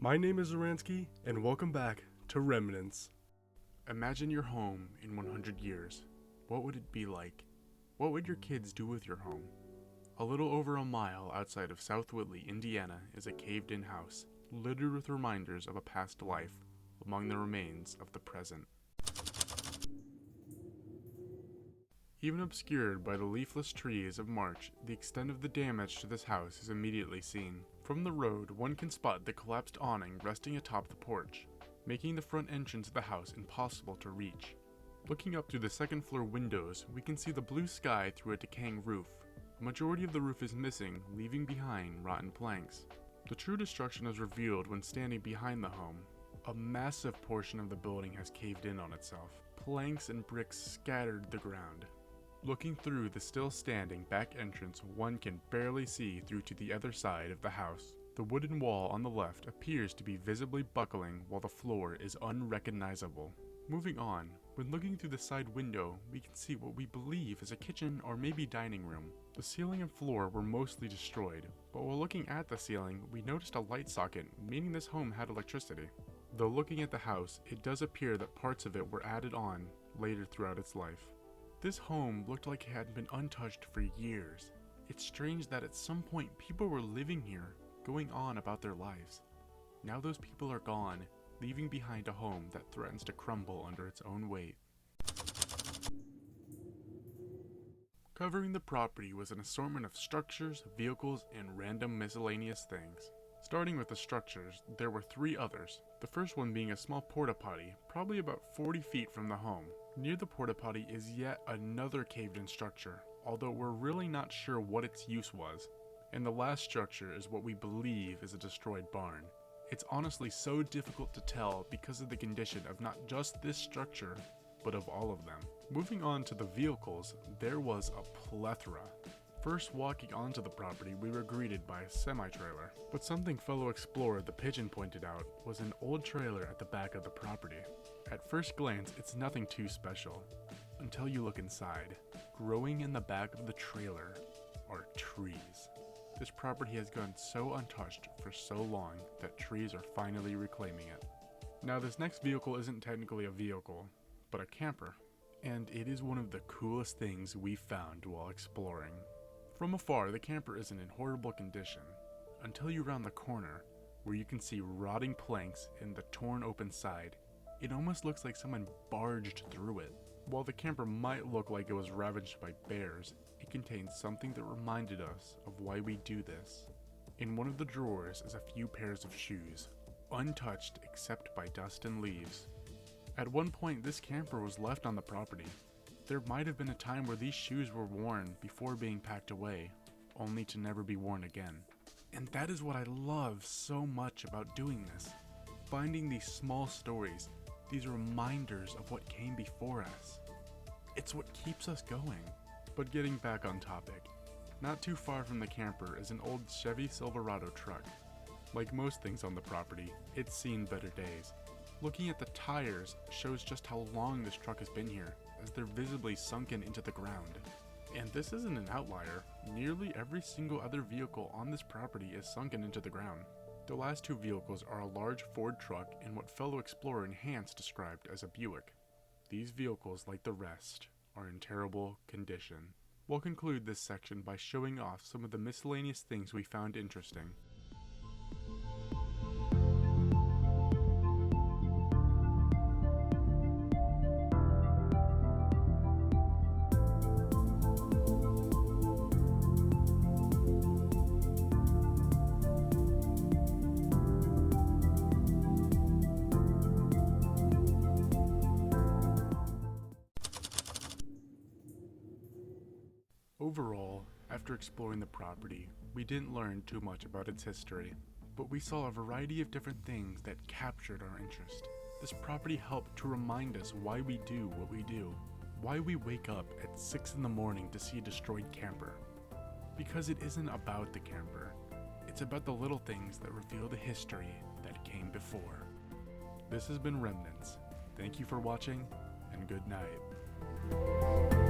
My name is Zransky, and welcome back to Remnants. Imagine your home in 100 years. What would it be like? What would your kids do with your home? A little over a mile outside of South Whitley, Indiana, is a caved-in house, littered with reminders of a past life, among the remains of the present. Even obscured by the leafless trees of March, the extent of the damage to this house is immediately seen. From the road, one can spot the collapsed awning resting atop the porch, making the front entrance of the house impossible to reach. Looking up through the second-floor windows, we can see the blue sky through a decaying roof. A majority of the roof is missing, leaving behind rotten planks. The true destruction is revealed when standing behind the home. A massive portion of the building has caved in on itself. Planks and bricks scattered the ground. Looking through the still-standing back entrance, one can barely see through to the other side of the house. The wooden wall on the left appears to be visibly buckling while the floor is unrecognizable. Moving on, when looking through the side window, we can see what we believe is a kitchen or maybe dining room. The ceiling and floor were mostly destroyed, but while looking at the ceiling, we noticed a light socket, meaning this home had electricity. Though looking at the house, it does appear that parts of it were added on later throughout its life. This home looked like it had been untouched for years. It's strange that at some point people were living here, going on about their lives. Now those people are gone, leaving behind a home that threatens to crumble under its own weight. Covering the property was an assortment of structures, vehicles, and random miscellaneous things. Starting with the structures, there were three others, the first one being a small porta-potty, probably about 40 feet from the home. Near the porta-potty is yet another caved-in structure, although we're really not sure what its use was. And the last structure is what we believe is a destroyed barn. It's honestly so difficult to tell because of the condition of not just this structure, but of all of them. Moving on to the vehicles, there was a plethora. First walking onto the property, we were greeted by a semi-trailer, but something fellow explorer the Pigeon pointed out was an old trailer at the back of the property. At first glance, it's nothing too special, until you look inside. Growing in the back of the trailer are trees. This property has gone so untouched for so long that trees are finally reclaiming it. Now this next vehicle isn't technically a vehicle, but a camper, and it is one of the coolest things we found while exploring. From afar, the camper isn't in horrible condition, until you round the corner, where you can see rotting planks in the torn open side. It almost looks like someone barged through it. While the camper might look like it was ravaged by bears, it contains something that reminded us of why we do this. In one of the drawers is a few pairs of shoes, untouched except by dust and leaves. At one point, this camper was left on the property. There might have been a time where these shoes were worn before being packed away, only to never be worn again. And that is what I love so much about doing this. Finding these small stories, these reminders of what came before us. It's what keeps us going. But getting back on topic, not too far from the camper is an old Chevy Silverado truck. Like most things on the property, it's seen better days. Looking at the tires shows just how long this truck has been here, as they're visibly sunken into the ground. And this isn't an outlier. Nearly every single other vehicle on this property is sunken into the ground. The last two vehicles are a large Ford truck and what fellow explorer Enhanced described as a Buick. These vehicles, like the rest, are in terrible condition. We'll conclude this section by showing off some of the miscellaneous things we found interesting. Overall, after exploring the property, we didn't learn too much about its history, but we saw a variety of different things that captured our interest. This property helped to remind us why we do what we do, why we wake up at 6 in the morning to see a destroyed camper. Because it isn't about the camper, it's about the little things that reveal the history that came before. This has been Remnants. Thank you for watching, and good night.